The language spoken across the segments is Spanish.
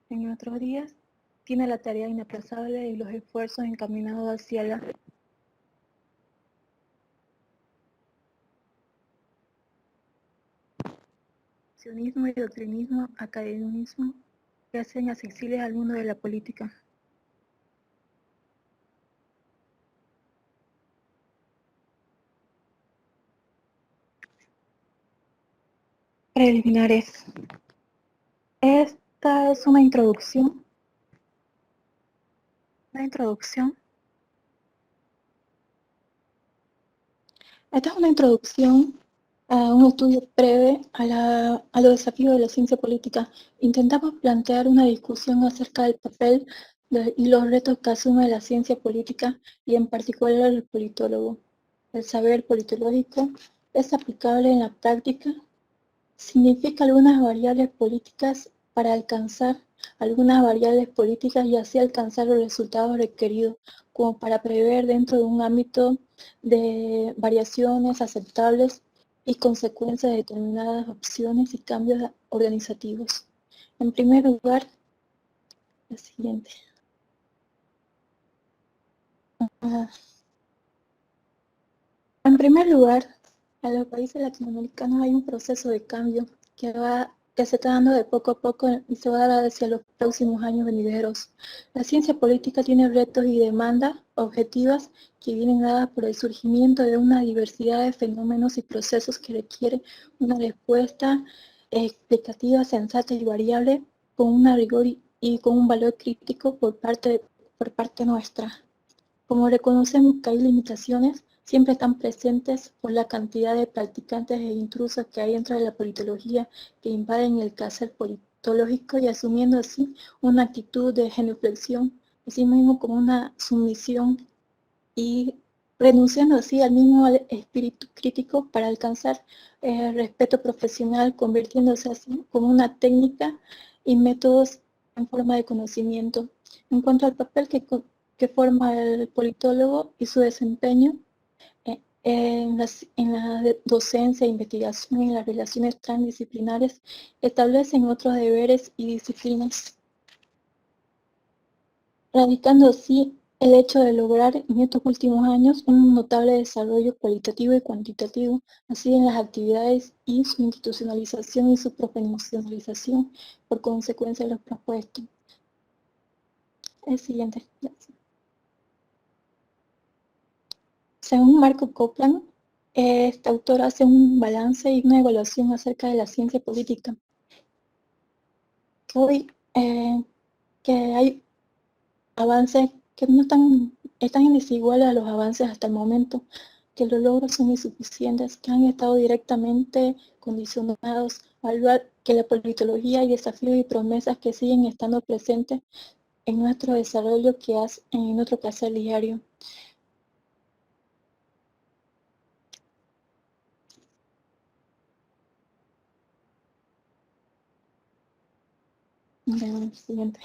en nuestros días tiene la tarea inaplazable y los esfuerzos encaminados hacia la sionismo y doctrinismo, academicismo, que hacen accesibles al mundo de la política. Preliminares. Esta es una introducción. Esta es una introducción a un estudio breve a los desafíos de la ciencia política. Intentamos plantear una discusión acerca del papel y los retos que asume la ciencia política y en particular el politólogo. El saber politológico es aplicable en la práctica, significa algunas variables políticas para alcanzar algunas variables políticas y así alcanzar los resultados requeridos, como para prever dentro de un ámbito de variaciones aceptables y consecuencias de determinadas opciones y cambios organizativos. En primer lugar, la siguiente. En primer lugar, en los países latinoamericanos hay un proceso de cambio que se está dando de poco a poco y se va a dar hacia los próximos años venideros. La ciencia política tiene retos y demandas objetivas que vienen dadas por el surgimiento de una diversidad de fenómenos y procesos que requiere una respuesta explicativa, sensata y variable, con una rigor y con un valor crítico por parte nuestra. Como reconocemos que hay limitaciones, siempre están presentes por la cantidad de practicantes e intrusos que hay dentro de la politología que invaden el quehacer politológico y asumiendo así una actitud de genuflexión, así mismo como una sumisión y renunciando así al mismo espíritu crítico para alcanzar respeto profesional, convirtiéndose así como una técnica y métodos en forma de conocimiento. En cuanto al papel que forma el politólogo y su desempeño en la docencia, investigación y las relaciones transdisciplinares, establecen otros deberes y disciplinas, radicando así el hecho de lograr en estos últimos años un notable desarrollo cualitativo y cuantitativo, así en las actividades y su institucionalización y su profesionalización por consecuencia de los propuestos. El siguiente. Según Marco Copland, este autor hace un balance y una evaluación acerca de la ciencia política. Que hay avances que no están desiguales a los avances hasta el momento, que los logros son insuficientes, que han estado directamente condicionados a que la politología y desafíos y promesas que siguen estando presentes en nuestro desarrollo en nuestro quehacer diario. Bien, siguiente.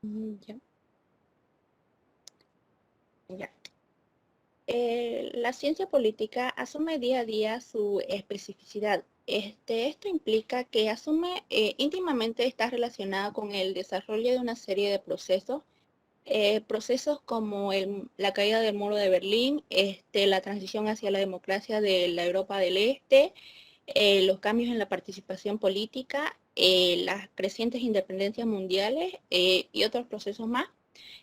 Ya. Ya. La ciencia política asume día a día su especificidad. Esto implica que asume íntimamente está relacionada con el desarrollo de una serie de procesos, procesos como la caída del muro de Berlín, la transición hacia la democracia de la Europa del Este, los cambios en la participación política, las crecientes independencias mundiales y otros procesos más.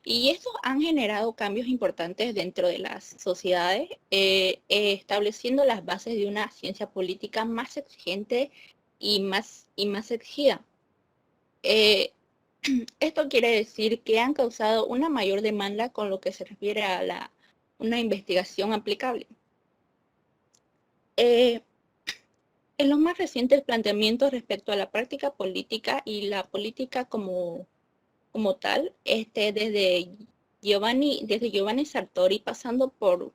Y estos han generado cambios importantes dentro de las sociedades, estableciendo las bases de una ciencia política más exigente y más exigida. Eh, Esto quiere decir que han causado una mayor demanda con lo que se refiere a una investigación aplicable. Eh, en los más recientes planteamientos respecto a la práctica política y la política como tal, desde Giovanni Sartori, pasando por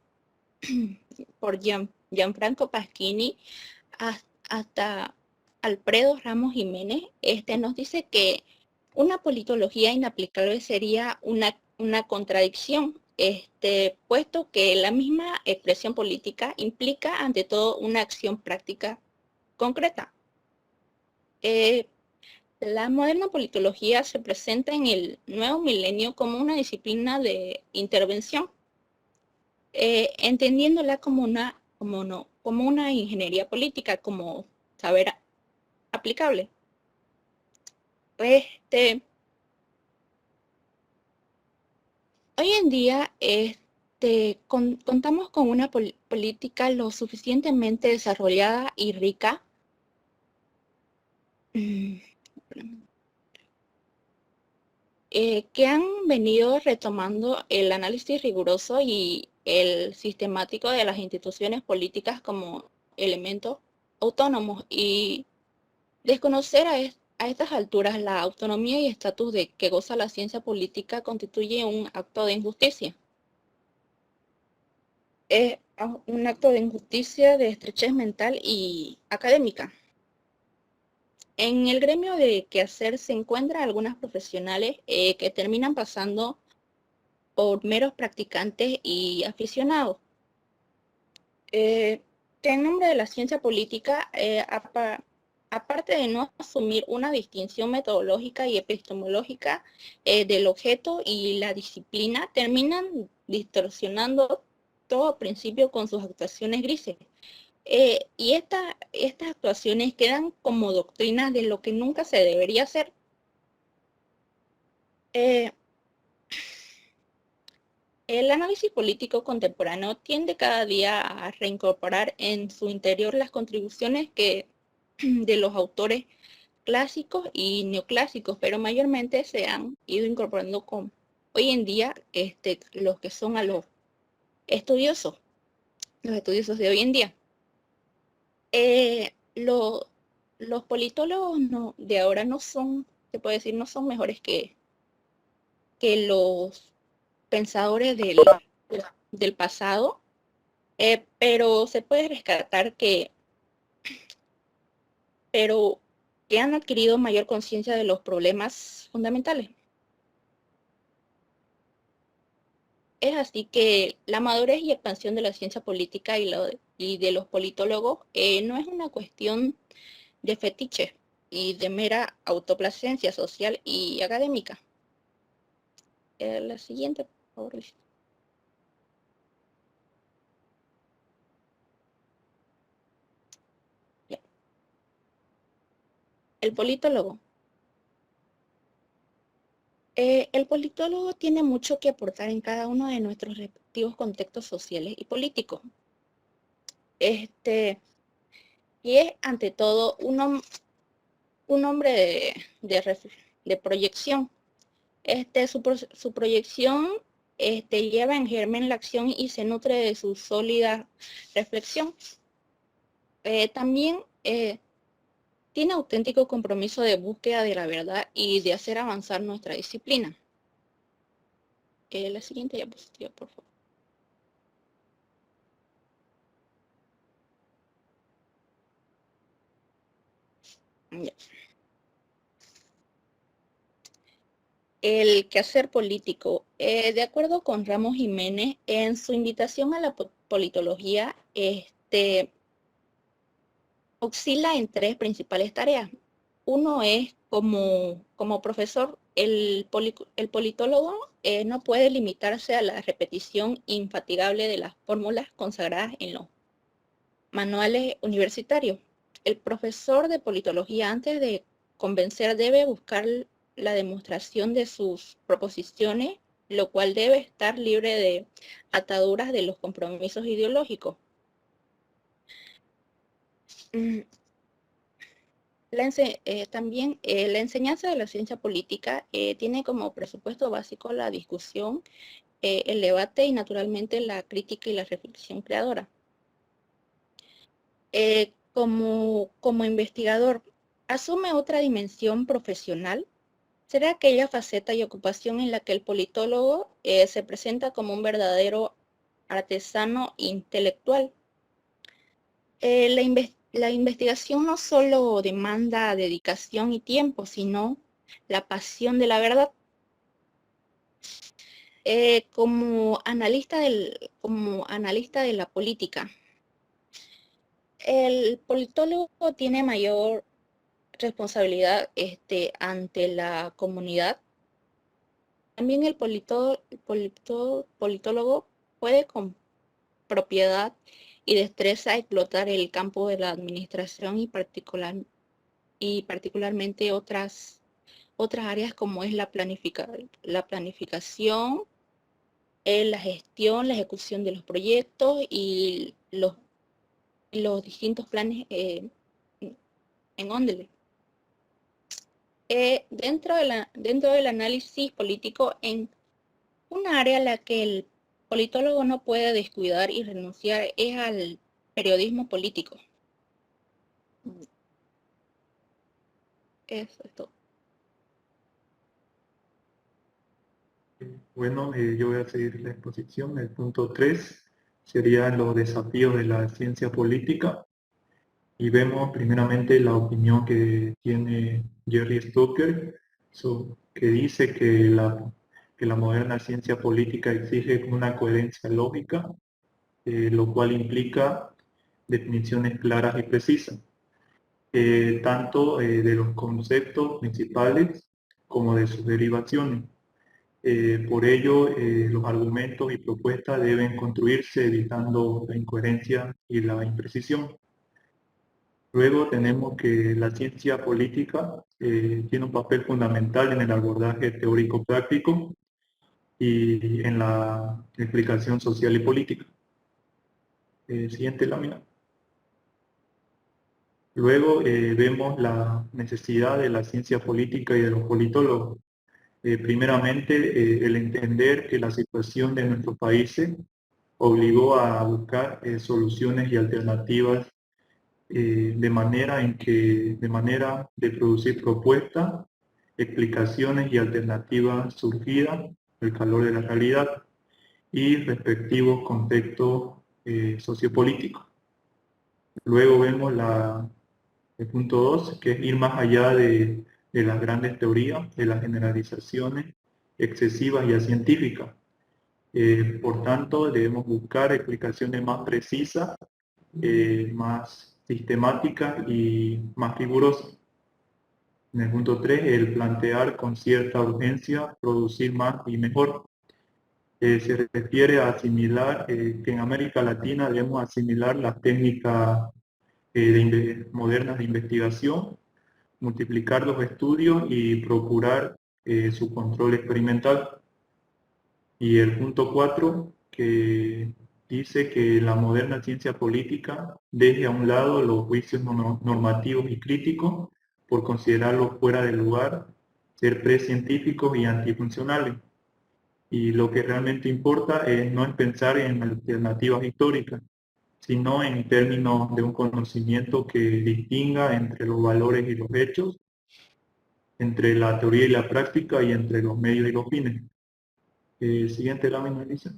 Gianfranco Pasquini hasta Alfredo Ramos Jiménez, nos dice que una politología inaplicable sería una contradicción, puesto que la misma expresión política implica ante todo una acción práctica concreta. La moderna politología se presenta en el nuevo milenio como una disciplina de intervención, entendiéndola como una ingeniería política, como saber aplicable. Hoy en día contamos con una política lo suficientemente desarrollada y rica que han venido retomando el análisis riguroso y el sistemático de las instituciones políticas como elementos autónomos, y desconocer a estas alturas la autonomía y estatus de que goza la ciencia política constituye un acto de injusticia. Es un acto de injusticia, de estrechez mental y académica. En el gremio de quehacer se encuentran algunas profesionales que terminan pasando por meros practicantes y aficionados, que en nombre de la ciencia política, aparte de no asumir una distinción metodológica y epistemológica del objeto y la disciplina, terminan distorsionando todo principio con sus actuaciones grises. Y estas actuaciones quedan como doctrinas de lo que nunca se debería hacer. Eh, El análisis político contemporáneo tiende cada día a reincorporar en su interior las contribuciones de los autores clásicos y neoclásicos, pero mayormente se han ido incorporando hoy en día los que son a estudiosos, los estudiosos de hoy en día. Los politólogos de ahora no son, se puede decir, no son mejores que los pensadores del pasado. Pero se puede rescatar pero que han adquirido mayor conciencia de los problemas fundamentales. Es así que la madurez y expansión de la ciencia política y de los politólogos no es una cuestión de fetiche y de mera autoplacencia social y académica. La siguiente, por favor. El politólogo. El politólogo tiene mucho que aportar en cada uno de nuestros respectivos contextos sociales y políticos. Y es ante todo un hombre de proyección. Su proyección lleva en germen la acción y se nutre de su sólida reflexión. También tiene auténtico compromiso de búsqueda de la verdad y de hacer avanzar nuestra disciplina. La siguiente diapositiva, por favor. Ya. El quehacer político. De acuerdo con Ramos Jiménez, en su invitación a la politología, oscila en tres principales tareas. Uno es como profesor, el politólogo no puede limitarse a la repetición infatigable de las fórmulas consagradas en los manuales universitarios. El profesor de politología, antes de convencer, debe buscar la demostración de sus proposiciones, lo cual debe estar libre de ataduras de los compromisos ideológicos. También la enseñanza de la ciencia política tiene como presupuesto básico la discusión, el debate y naturalmente la crítica y la reflexión creadora. Como investigador, asume otra dimensión profesional. Será aquella faceta y ocupación en la que el politólogo se presenta como un verdadero artesano intelectual. La investigación no solo demanda dedicación y tiempo, sino la pasión de la verdad. Como analista de la política, el politólogo tiene mayor responsabilidad ante la comunidad. También el politólogo puede con propiedad y destreza explotar el campo de la administración y particularmente otras áreas como es la planificación, la gestión, la ejecución de los proyectos y los distintos planes en Ondele. Dentro del análisis político, en una área a la que el politólogo no puede descuidar y renunciar es al periodismo político. Eso es todo. Bueno, yo voy a seguir la exposición. El punto 3 serían los desafíos de la ciencia política. Y vemos primeramente la opinión que tiene Jerry Stoker, que dice que la moderna ciencia política exige una coherencia lógica, lo cual implica definiciones claras y precisas, tanto de los conceptos principales como de sus derivaciones. Por ello, los argumentos y propuestas deben construirse evitando la incoherencia y la imprecisión. Luego tenemos que la ciencia política tiene un papel fundamental en el abordaje teórico-práctico y en la explicación social y política. Siguiente lámina. Luego vemos la necesidad de la ciencia política y de los politólogos. Primeramente, el entender que la situación de nuestros países obligó a buscar soluciones y alternativas de manera de producir propuestas, explicaciones y alternativas surgidas del calor de la realidad y respectivos contextos sociopolíticos. Luego vemos el punto 2, que es ir más allá de las grandes teorías, de las generalizaciones excesivas y científicas. Por tanto, debemos buscar explicaciones más precisas, más sistemáticas y más rigurosas. En el punto 3, el plantear con cierta urgencia producir más y mejor. Se refiere a asimilar que en América Latina debemos asimilar las técnicas modernas de investigación, multiplicar los estudios y procurar su control experimental. Y el punto 4, que dice que la moderna ciencia política deje a un lado los juicios normativos y críticos por considerarlos fuera de lugar, ser precientíficos y antifuncionales. Y lo que realmente importa no es pensar en alternativas históricas, sino en términos de un conocimiento que distinga entre los valores y los hechos, entre la teoría y la práctica y entre los medios y los fines. Siguiente lámina, Elisa.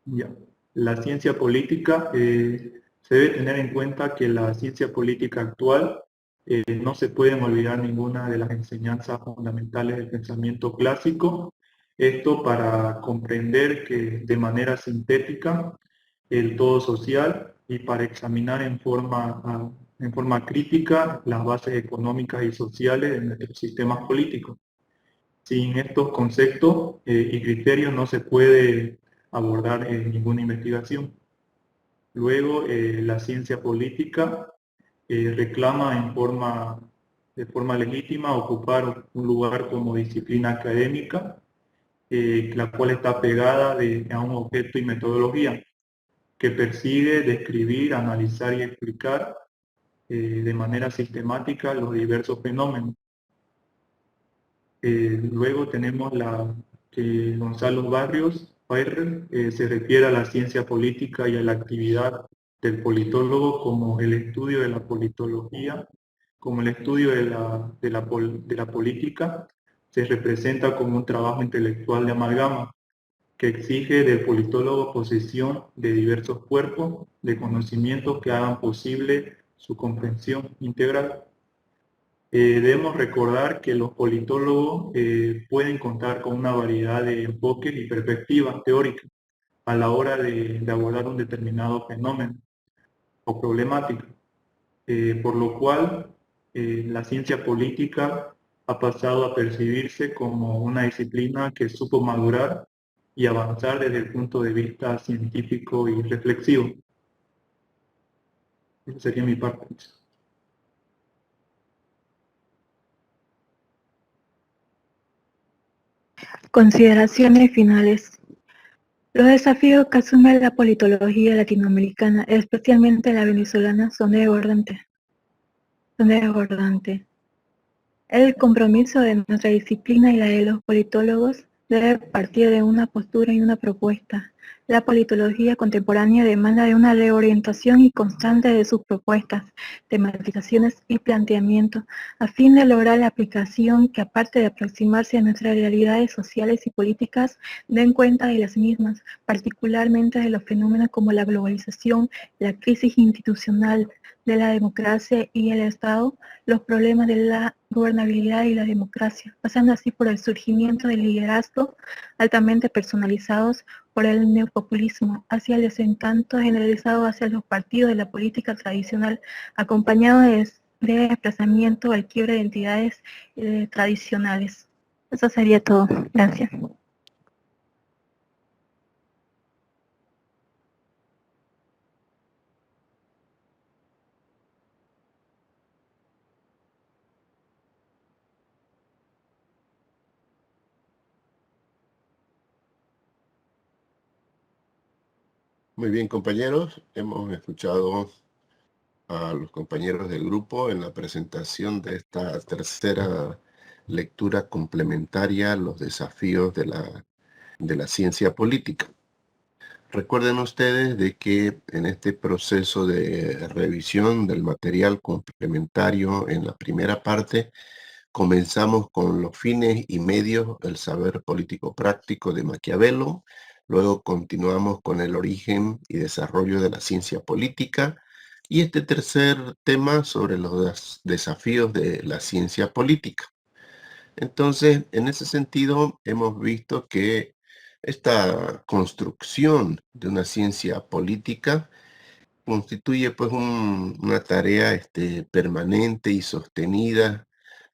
Ya. La ciencia política, se debe tener en cuenta que la ciencia política actual No se pueden olvidar ninguna de las enseñanzas fundamentales del pensamiento clásico. Esto para comprender que de manera sintética el todo social y para examinar en forma crítica las bases económicas y sociales de nuestros sistemas políticos. Sin estos conceptos y criterios no se puede abordar ninguna investigación. Luego, la ciencia política reclama de forma legítima ocupar un lugar como disciplina académica, la cual está pegada a un objeto y metodología que persigue describir, analizar y explicar de manera sistemática los diversos fenómenos. Luego tenemos que Gonzalo Bairrer se refiere a la ciencia política y a la actividad del politólogo como el estudio de la politología, como el estudio de la política, se representa como un trabajo intelectual de amalgama que exige del politólogo posesión de diversos cuerpos de conocimientos que hagan posible su comprensión integral. Debemos recordar que los politólogos pueden contar con una variedad de enfoques y perspectivas teóricas a la hora de abordar un determinado fenómeno o problemática, por lo cual la ciencia política ha pasado a percibirse como una disciplina que supo madurar y avanzar desde el punto de vista científico y reflexivo. Esa sería mi parte. Consideraciones finales. Los desafíos que asume la politología latinoamericana, especialmente la venezolana, son desbordantes. El compromiso de nuestra disciplina y la de los politólogos debe partir de una postura y una propuesta. La politología contemporánea demanda de una reorientación y constante de sus propuestas, tematizaciones y planteamientos, a fin de lograr la aplicación que, aparte de aproximarse a nuestras realidades sociales y políticas, den cuenta de las mismas, particularmente de los fenómenos como la globalización, la crisis institucional de la democracia y el Estado, los problemas de la gobernabilidad y la democracia, pasando así por el surgimiento de liderazgos altamente personalizados, por el neopopulismo, hacia el desencanto generalizado hacia los partidos de la política tradicional, acompañado de desplazamiento al quiebre de identidades tradicionales. Eso sería todo. Gracias. Muy bien, compañeros. Hemos escuchado a los compañeros del grupo en la presentación de esta tercera lectura complementaria a los desafíos de la ciencia política. Recuerden ustedes de que en este proceso de revisión del material complementario en la primera parte, comenzamos con los fines y medios del saber político práctico de Maquiavelo, luego continuamos con el origen y desarrollo de la ciencia política, y este tercer tema sobre los desafíos de la ciencia política. Entonces, en ese sentido, hemos visto que esta construcción de una ciencia política constituye pues una tarea permanente y sostenida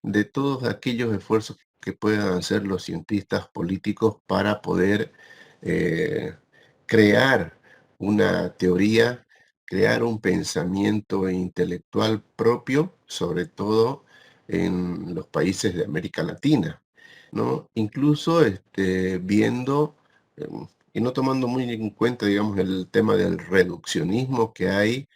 de todos aquellos esfuerzos que puedan hacer los cientistas políticos para poder eh, crear una teoría, crear un pensamiento intelectual propio, sobre todo en los países de América Latina, ¿no? Incluso viendo y no tomando muy en cuenta, digamos, el tema del reduccionismo que hay,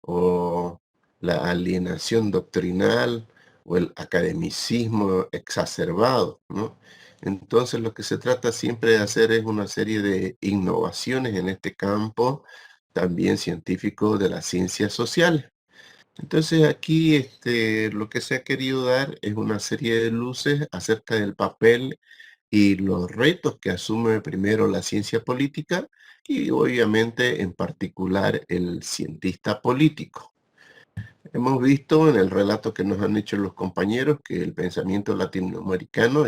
o la alienación doctrinal, o el academicismo exacerbado, ¿no? Entonces, lo que se trata siempre de hacer es una serie de innovaciones en este campo, también científico de las ciencias sociales. Entonces, aquí lo que se ha querido dar es una serie de luces acerca del papel y los retos que asume primero la ciencia política y obviamente en particular el cientista político. Hemos visto en el relato que nos han hecho los compañeros que el pensamiento latinoamericano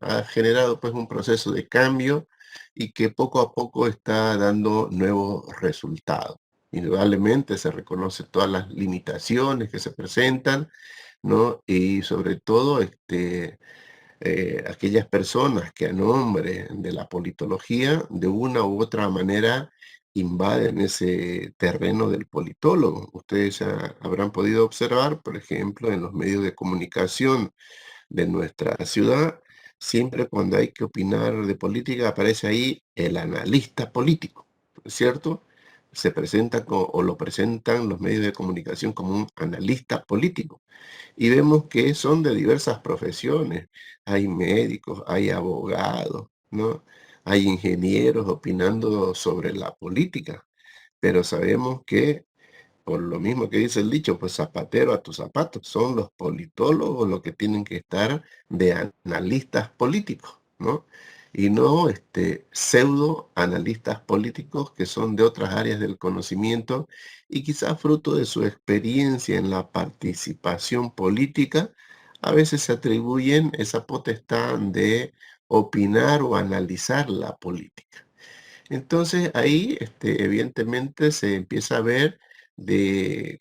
ha generado pues un proceso de cambio y que poco a poco está dando nuevos resultados. Indudablemente se reconoce todas las limitaciones que se presentan, ¿no? Y sobre todo aquellas personas que a nombre de la politología, de una u otra manera, invaden ese terreno del politólogo. Ustedes ya habrán podido observar, por ejemplo, en los medios de comunicación de nuestra ciudad, siempre cuando hay que opinar de política aparece ahí el analista político, ¿cierto? Se presenta o lo presentan los medios de comunicación como un analista político y vemos que son de diversas profesiones. Hay médicos, hay abogados, ¿no? Hay ingenieros opinando sobre la política, pero sabemos que, por lo mismo que dice el dicho, pues zapatero a tus zapatos, son los politólogos los que tienen que estar de analistas políticos, ¿no? Y no pseudo analistas políticos que son de otras áreas del conocimiento y quizás fruto de su experiencia en la participación política, a veces se atribuyen esa potestad de opinar o analizar la política. Entonces ahí, evidentemente, se empieza a ver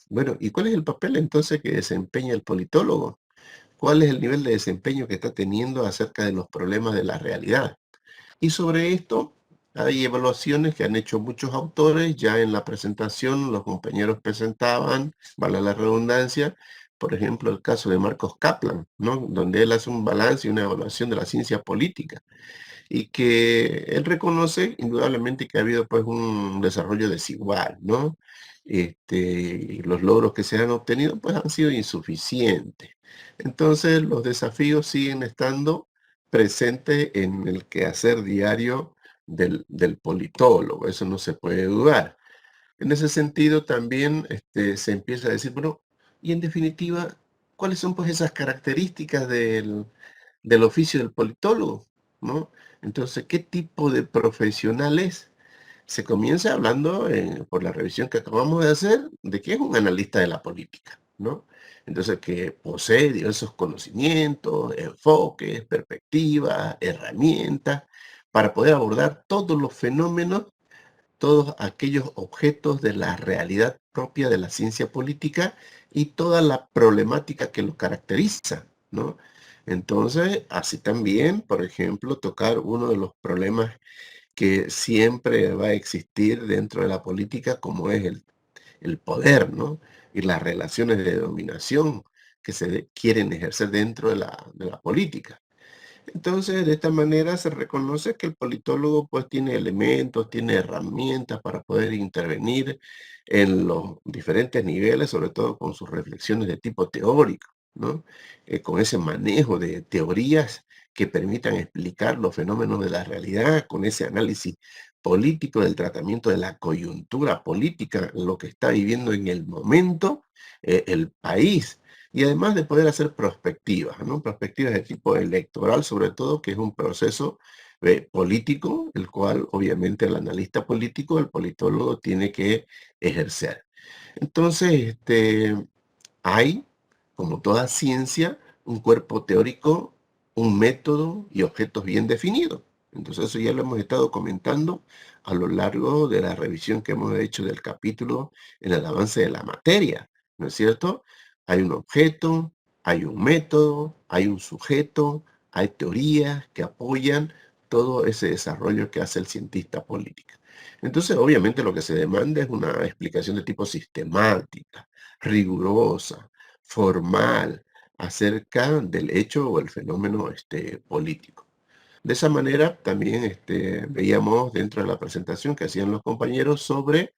bueno, ¿y cuál es el papel entonces que desempeña el politólogo? ¿Cuál es el nivel de desempeño que está teniendo acerca de los problemas de la realidad? Y sobre esto hay evaluaciones que han hecho muchos autores. Ya en la presentación los compañeros presentaban, vale la redundancia, por ejemplo, el caso de Marcos Kaplan, ¿no? Donde él hace un balance y una evaluación de la ciencia política y que él reconoce indudablemente que ha habido pues un desarrollo desigual, ¿no? Y los logros que se han obtenido pues han sido insuficientes. Entonces los desafíos siguen estando presentes en el quehacer diario del politólogo, eso no se puede dudar. En ese sentido también se empieza a decir, bueno, y en definitiva, ¿cuáles son pues esas características del oficio del politólogo, ¿no? Entonces, ¿qué tipo de profesional es? Se comienza hablando, por la revisión que acabamos de hacer, de que es un analista de la política, ¿no? Entonces, que posee diversos conocimientos, enfoques, perspectivas, herramientas, para poder abordar todos los fenómenos, todos aquellos objetos de la realidad propia de la ciencia política y toda la problemática que lo caracteriza, ¿no? Entonces, así también, por ejemplo, tocar uno de los problemas que siempre va a existir dentro de la política, como es el poder, ¿no? Y las relaciones de dominación que se quieren ejercer dentro de la política. Entonces, de esta manera se reconoce que el politólogo pues tiene elementos, tiene herramientas para poder intervenir en los diferentes niveles, sobre todo con sus reflexiones de tipo teórico, ¿no? Con ese manejo de teorías que permitan explicar los fenómenos de la realidad, con ese análisis político del tratamiento de la coyuntura política, lo que está viviendo en el momento el país. Y además de poder hacer perspectivas, ¿no? Perspectivas de tipo electoral, sobre todo, que es un proceso político, el cual obviamente el analista político, el politólogo, tiene que ejercer. Entonces, hay, como toda ciencia, un cuerpo teórico, un método y objetos bien definidos. Entonces, eso ya lo hemos estado comentando a lo largo de la revisión que hemos hecho del capítulo en el avance de la materia, ¿no es cierto? Hay un objeto, hay un método, hay un sujeto, hay teorías que apoyan todo ese desarrollo que hace el cientista político. Entonces, obviamente, lo que se demanda es una explicación de tipo sistemática, rigurosa, formal, acerca del hecho o el fenómeno político. De esa manera también veíamos dentro de la presentación que hacían los compañeros sobre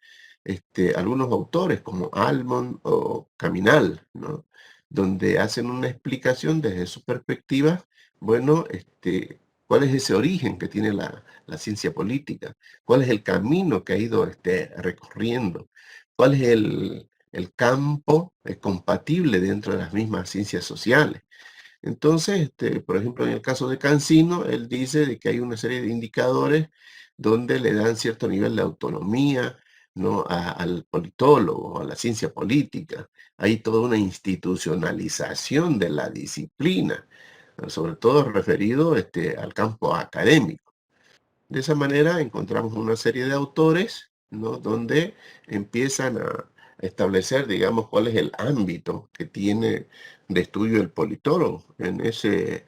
algunos autores como Almond o Caminal, ¿no? Donde hacen una explicación desde su perspectiva, bueno, cuál es ese origen que tiene la ciencia política, cuál es el camino que ha ido recorriendo, cuál es el campo compatible dentro de las mismas ciencias sociales. Entonces, por ejemplo, en el caso de Cancino, él dice de que hay una serie de indicadores donde le dan cierto nivel de autonomía, ¿no? Al politólogo, a la ciencia política. Hay toda una institucionalización de la disciplina, sobre todo referido al campo académico. De esa manera encontramos una serie de autores, ¿no? Donde empiezan a establecer, digamos, cuál es el ámbito que tiene de estudio el politólogo. En ese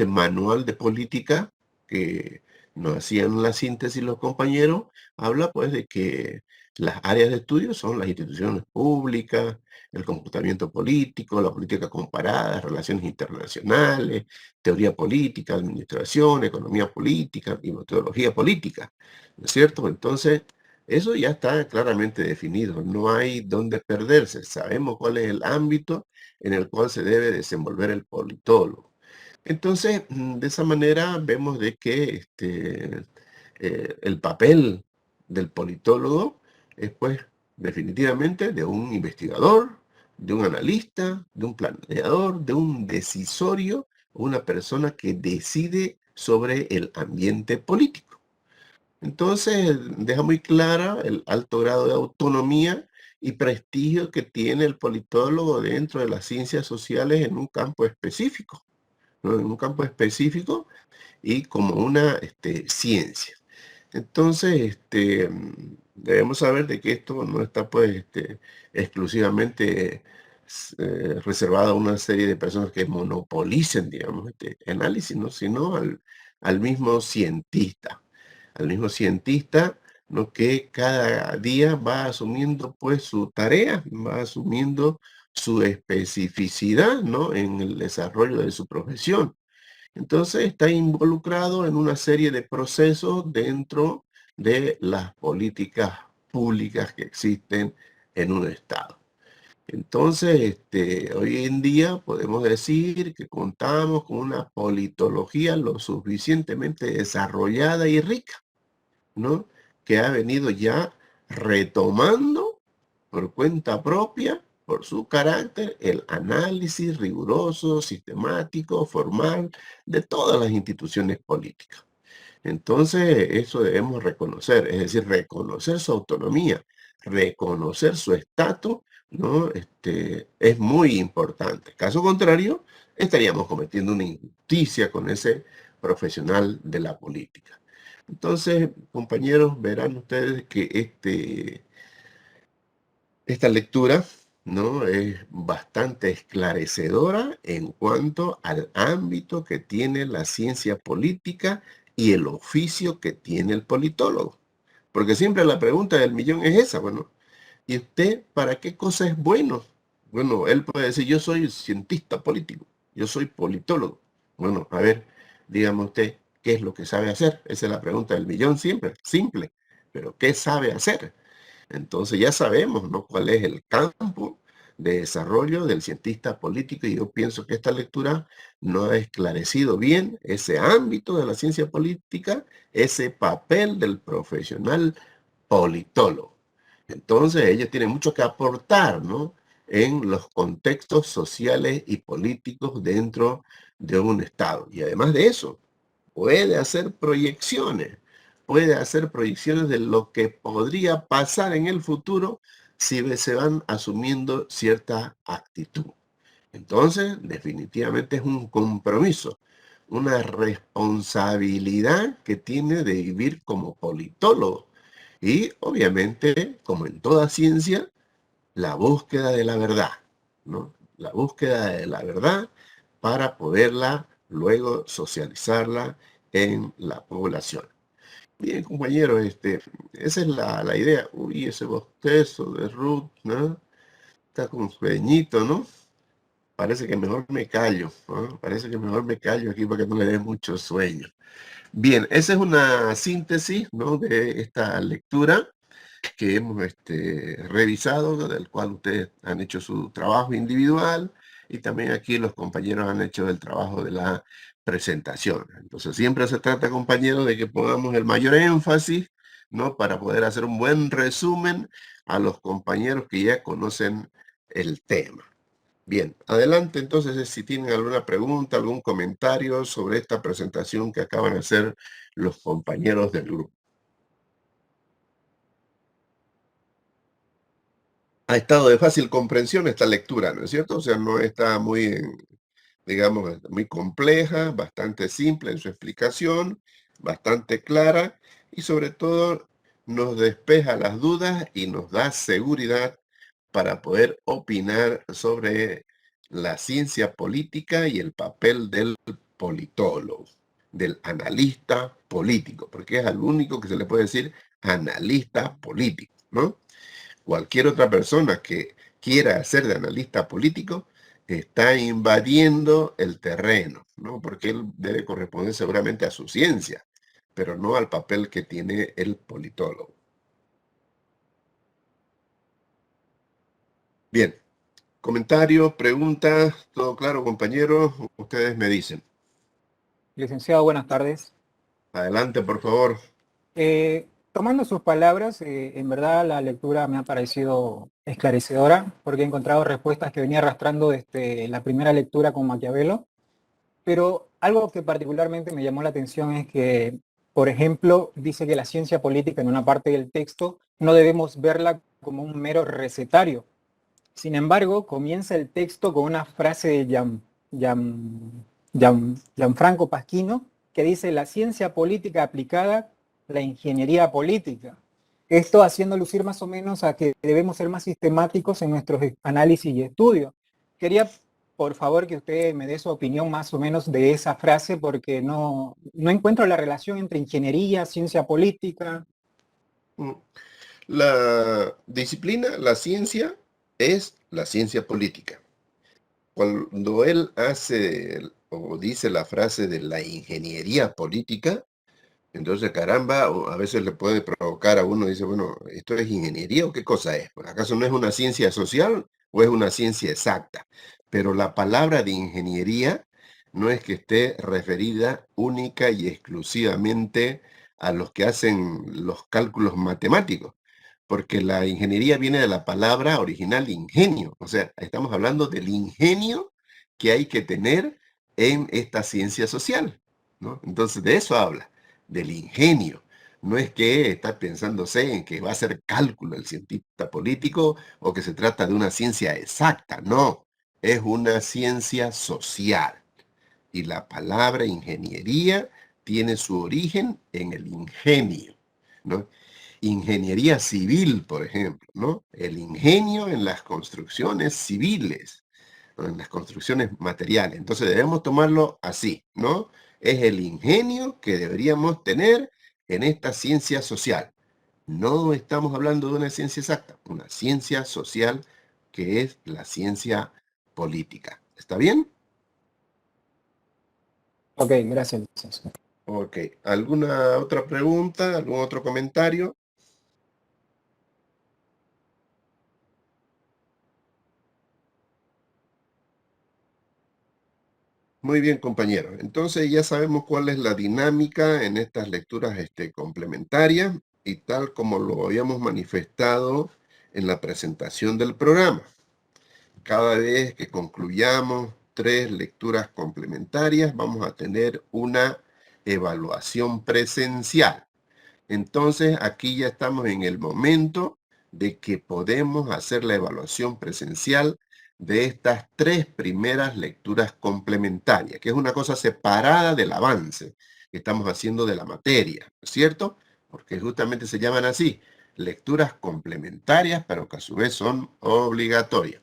manual de política que nos hacían la síntesis los compañeros, habla pues de que las áreas de estudio son las instituciones públicas, el comportamiento político, la política comparada, relaciones internacionales, teoría política, administración, economía política y metodología política, ¿no es cierto? Entonces, eso ya está claramente definido, no hay dónde perderse, sabemos cuál es el ámbito en el cual se debe desenvolver el politólogo. Entonces, de esa manera vemos de que el papel del politólogo es pues definitivamente de un investigador, de un analista, de un planeador, de un decisorio, una persona que decide sobre el ambiente político. Entonces, deja muy clara el alto grado de autonomía y prestigio que tiene el politólogo dentro de las ciencias sociales en un campo específico, ¿no? En un campo específico y como una ciencia. Entonces, debemos saber de que esto no está pues exclusivamente reservado a una serie de personas que monopolicen, digamos, este análisis, ¿no? Sino al mismo cientista, ¿no? Que cada día va asumiendo pues su tarea, va asumiendo su especificidad, ¿no? En el desarrollo de su profesión. Entonces está involucrado en una serie de procesos dentro de las políticas públicas que existen en un Estado. Entonces, hoy en día podemos decir que contamos con una politología lo suficientemente desarrollada y rica, ¿no? Que ha venido ya retomando por cuenta propia, por su carácter, el análisis riguroso, sistemático, formal de todas las instituciones políticas. Entonces, eso debemos reconocer, es decir, reconocer su autonomía, reconocer su estatus, ¿no? Es muy importante. Caso contrario, estaríamos cometiendo una injusticia con ese profesional de la política. Entonces, compañeros, verán ustedes que esta lectura, ¿no? Es bastante esclarecedora en cuanto al ámbito que tiene la ciencia política y el oficio que tiene el politólogo. Porque siempre la pregunta del millón es esa, bueno, ¿y usted para qué cosa es bueno? Bueno, él puede decir, yo soy cientista político, yo soy politólogo. Bueno, a ver, dígame usted, ¿qué es lo que sabe hacer? Esa es la pregunta del millón siempre, simple. Pero ¿qué sabe hacer? Entonces ya sabemos, ¿no? Cuál es el campo de desarrollo del cientista político y yo pienso que esta lectura nos ha esclarecido bien ese ámbito de la ciencia política, ese papel del profesional politólogo. Entonces ellos tienen mucho que aportar, ¿no? En los contextos sociales y políticos dentro de un Estado. Y además de eso, puede hacer proyecciones de lo que podría pasar en el futuro si se van asumiendo cierta actitud. Entonces, definitivamente es un compromiso, una responsabilidad que tiene de vivir como politólogo. Y obviamente, como en toda ciencia, la búsqueda de la verdad, ¿no? La búsqueda de la verdad para poderla luego socializarla en la población. Bien, compañero, esa es la idea. Uy, ese bostezo de Ruth, ¿no? Está como sueñito, ¿no? Parece que mejor me callo, ¿no? Parece que mejor me callo aquí para que no le dé mucho sueño. Bien, esa es una síntesis, ¿no? De esta lectura que hemos revisado, del cual ustedes han hecho su trabajo individual y también aquí los compañeros han hecho el trabajo de la presentación. Entonces siempre se trata, compañeros, de que pongamos el mayor énfasis, ¿no? Para poder hacer un buen resumen a los compañeros que ya conocen el tema. Bien, adelante entonces si tienen alguna pregunta, algún comentario sobre esta presentación que acaban de hacer los compañeros del grupo. ha estado de fácil comprensión esta lectura, ¿no es cierto? O sea, no está muy, digamos, muy compleja, bastante simple en su explicación, bastante clara y sobre todo nos despeja las dudas y nos da seguridad para poder opinar sobre la ciencia política y el papel del politólogo, del analista político, porque es al único que se le puede decir analista político, ¿no? Cualquier otra persona que quiera ser de analista político está invadiendo el terreno, ¿no? Porque él debe corresponder seguramente a su ciencia, pero no al papel que tiene el politólogo. Bien, comentarios, preguntas, todo claro, compañeros, ustedes me dicen. Licenciado, buenas tardes. Adelante, por favor. Tomando sus palabras, en verdad la lectura me ha parecido esclarecedora porque he encontrado respuestas que venía arrastrando desde la primera lectura con Maquiavelo, pero algo que particularmente me llamó la atención es que, por ejemplo, dice que la ciencia política en una parte del texto no debemos verla como un mero recetario. Sin embargo, comienza el texto con una frase de Gianfranco Pasquino que dice: la ciencia política aplicada, la ingeniería política. Esto haciendo lucir más o menos a que debemos ser más sistemáticos en nuestros análisis y estudios. Quería, por favor, que usted me dé su opinión más o menos de esa frase, porque no encuentro la relación entre ingeniería, ciencia política. La disciplina, la ciencia, es la ciencia política. Cuando él hace o dice la frase de la ingeniería política, entonces, caramba, a veces le puede provocar a uno, dice, bueno, ¿esto es ingeniería o qué cosa es? ¿Acaso no es una ciencia social o es una ciencia exacta? Pero la palabra de ingeniería no es que esté referida única y exclusivamente a los que hacen los cálculos matemáticos, porque la ingeniería viene de la palabra original ingenio. O sea, estamos hablando del ingenio que hay que tener en esta ciencia social, ¿no? Entonces, de eso habla, del ingenio. No es que está pensándose en que va a hacer cálculo el cientista político o que se trata de una ciencia exacta. No, es una ciencia social. Y la palabra ingeniería tiene su origen en el ingenio, ¿no? Ingeniería civil, por ejemplo, ¿no? El ingenio en las construcciones civiles, ¿no? En las construcciones materiales. Entonces debemos tomarlo así, ¿no? Es el ingenio que deberíamos tener en esta ciencia social. No estamos hablando de una ciencia exacta, una ciencia social que es la ciencia política. ¿Está bien? Ok, gracias, licenciado. Ok. ¿Alguna otra pregunta? ¿Algún otro comentario? Muy bien, compañeros. Entonces ya sabemos cuál es la dinámica en estas lecturas complementarias y tal como lo habíamos manifestado en la presentación del programa. Cada vez que concluyamos 3 lecturas complementarias, vamos a tener una evaluación presencial. Entonces, aquí ya estamos en el momento de que podemos hacer la evaluación presencial de estas 3 primeras lecturas complementarias, que es una cosa separada del avance que estamos haciendo de la materia, ¿no es cierto? Porque justamente se llaman así, lecturas complementarias, pero que a su vez son obligatorias.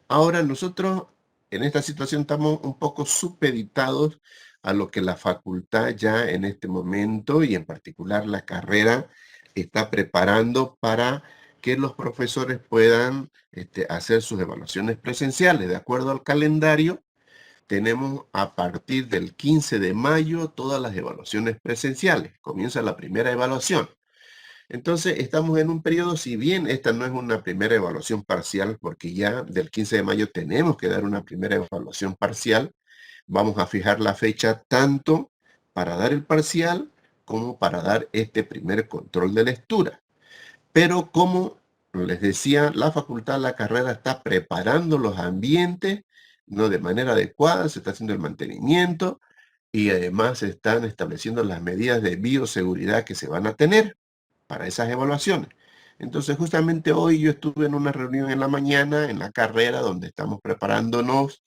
Ahora nosotros en esta situación estamos un poco supeditados a lo que la facultad ya en este momento y en particular la carrera está preparando para que los profesores puedan hacer sus evaluaciones presenciales. De acuerdo al calendario, tenemos a partir del 15 de mayo todas las evaluaciones presenciales. Comienza la primera evaluación. Entonces, estamos en un periodo, si bien esta no es una primera evaluación parcial, porque ya del 15 de mayo tenemos que dar una primera evaluación parcial, vamos a fijar la fecha tanto para dar el parcial como para dar este primer control de lectura. Pero como les decía, la facultad, la carrera está preparando los ambientes, ¿no? De manera adecuada, se está haciendo el mantenimiento y además se están estableciendo las medidas de bioseguridad que se van a tener para esas evaluaciones. Entonces, justamente hoy yo estuve en una reunión en la mañana, en la carrera, donde estamos preparándonos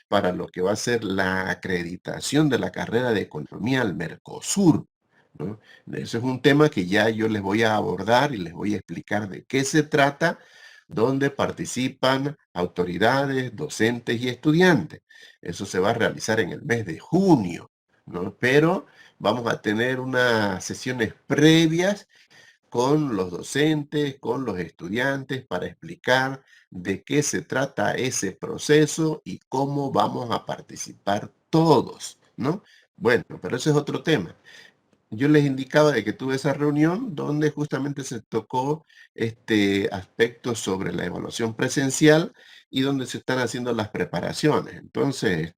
para lo que va a ser la acreditación de la carrera de Economía al Mercosur, ¿no? Ese es un tema que ya yo les voy a abordar y les voy a explicar de qué se trata, donde participan autoridades, docentes y estudiantes. Eso se va a realizar en el mes de junio, ¿no? Pero vamos a tener unas sesiones previas con los docentes, con los estudiantes, para explicar de qué se trata ese proceso y cómo vamos a participar todos, ¿no? Bueno, pero ese es otro tema. Yo les indicaba de que tuve esa reunión donde justamente se tocó aspectos sobre la evaluación presencial y donde se están haciendo las preparaciones. Entonces,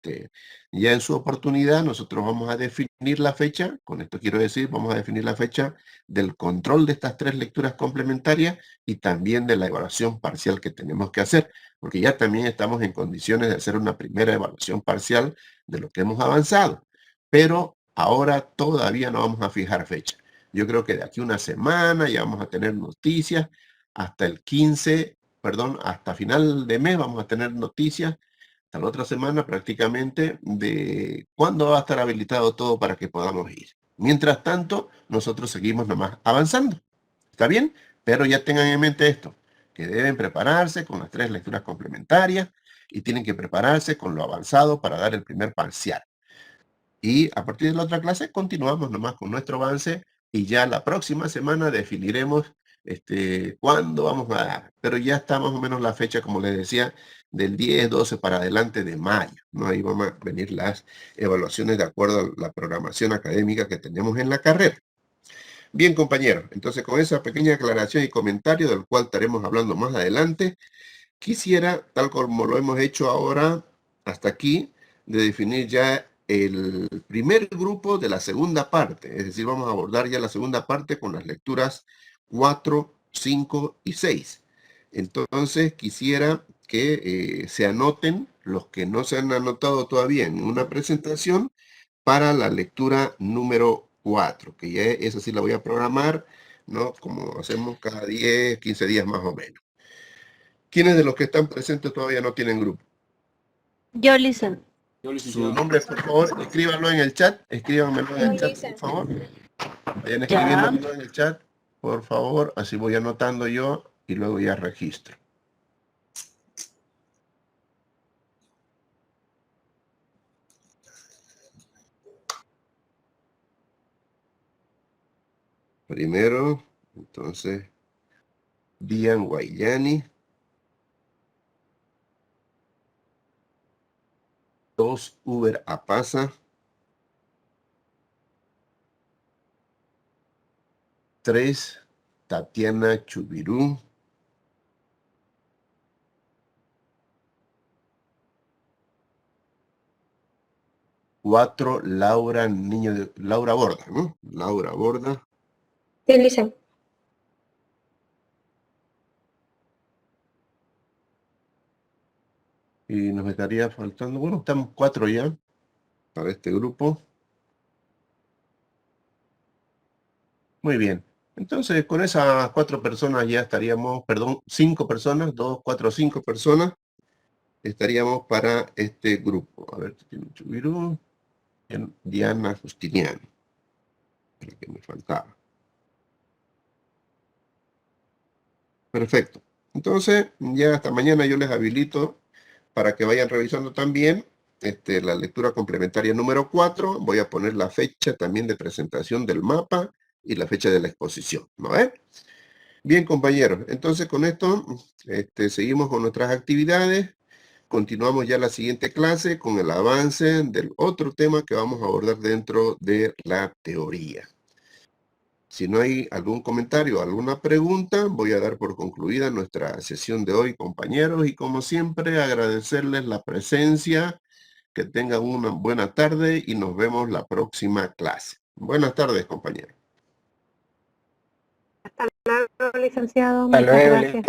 ya en su oportunidad nosotros vamos a definir la fecha, con esto quiero decir, vamos a definir la fecha del control de estas 3 lecturas complementarias y también de la evaluación parcial que tenemos que hacer, porque ya también estamos en condiciones de hacer una primera evaluación parcial de lo que hemos avanzado. Pero ahora todavía no vamos a fijar fecha. Yo creo que de aquí a una semana ya vamos a tener noticias. Hasta el 15, perdón, hasta final de mes vamos a tener noticias, hasta la otra semana prácticamente, de cuándo va a estar habilitado todo para que podamos ir. Mientras tanto, nosotros seguimos nomás avanzando. ¿Está bien? Pero ya tengan en mente esto, que deben prepararse con las 3 lecturas complementarias y tienen que prepararse con lo avanzado para dar el primer parcial. Y a partir de la otra clase continuamos nomás con nuestro avance y ya la próxima semana definiremos cuándo vamos a dar. Pero ya está más o menos la fecha, como les decía, del 10, 12 para adelante de mayo, ¿no? Ahí van a venir las evaluaciones de acuerdo a la programación académica que tenemos en la carrera. Bien, compañeros, entonces con esa pequeña aclaración y comentario del cual estaremos hablando más adelante, quisiera, tal como lo hemos hecho ahora hasta aquí, de definir ya el primer grupo de la segunda parte. Es decir, vamos a abordar ya la segunda parte con las lecturas 4, 5 y 6. Entonces, quisiera que se anoten los que no se han anotado todavía en una presentación para la lectura número 4, que ya esa sí la voy a programar, ¿no? Como hacemos cada 10, 15 días más o menos. ¿Quiénes de los que están presentes todavía no tienen grupo? Yo, Lisa. Su nombre, por favor, escríbanlo en el chat. Escríbanmelo en el chat, por favor. Vayan escribiéndolo en el chat, por favor. Así voy anotando yo y luego ya registro. Primero, entonces, Dian Guayani. 2, Uber Apasa. 3, Tatiana Chubirú. 4, Laura Borda, ¿no? Laura Borda. Sí, Lisa. Y nos estaría faltando, bueno, estamos 4 ya para este grupo. Muy bien. Entonces, con esas 4 personas ya estaríamos, perdón, 5 personas, 2, 4, 5 personas, estaríamos para este grupo. A ver, Chubirú, Diana Justiniano, el que me faltaba. Perfecto. Entonces, ya hasta mañana yo les habilito para que vayan revisando también la lectura complementaria número 4. Voy a poner la fecha también de presentación del mapa y la fecha de la exposición, ¿no es? Bien, compañeros, entonces con esto seguimos con nuestras actividades. Continuamos ya la siguiente clase con el avance del otro tema que vamos a abordar dentro de la teoría. Si no hay algún comentario o alguna pregunta, voy a dar por concluida nuestra sesión de hoy, compañeros, y como siempre agradecerles la presencia, que tengan una buena tarde y nos vemos la próxima clase. Buenas tardes, compañeros. Hasta luego, licenciado. Hasta Muchas luego, gracias.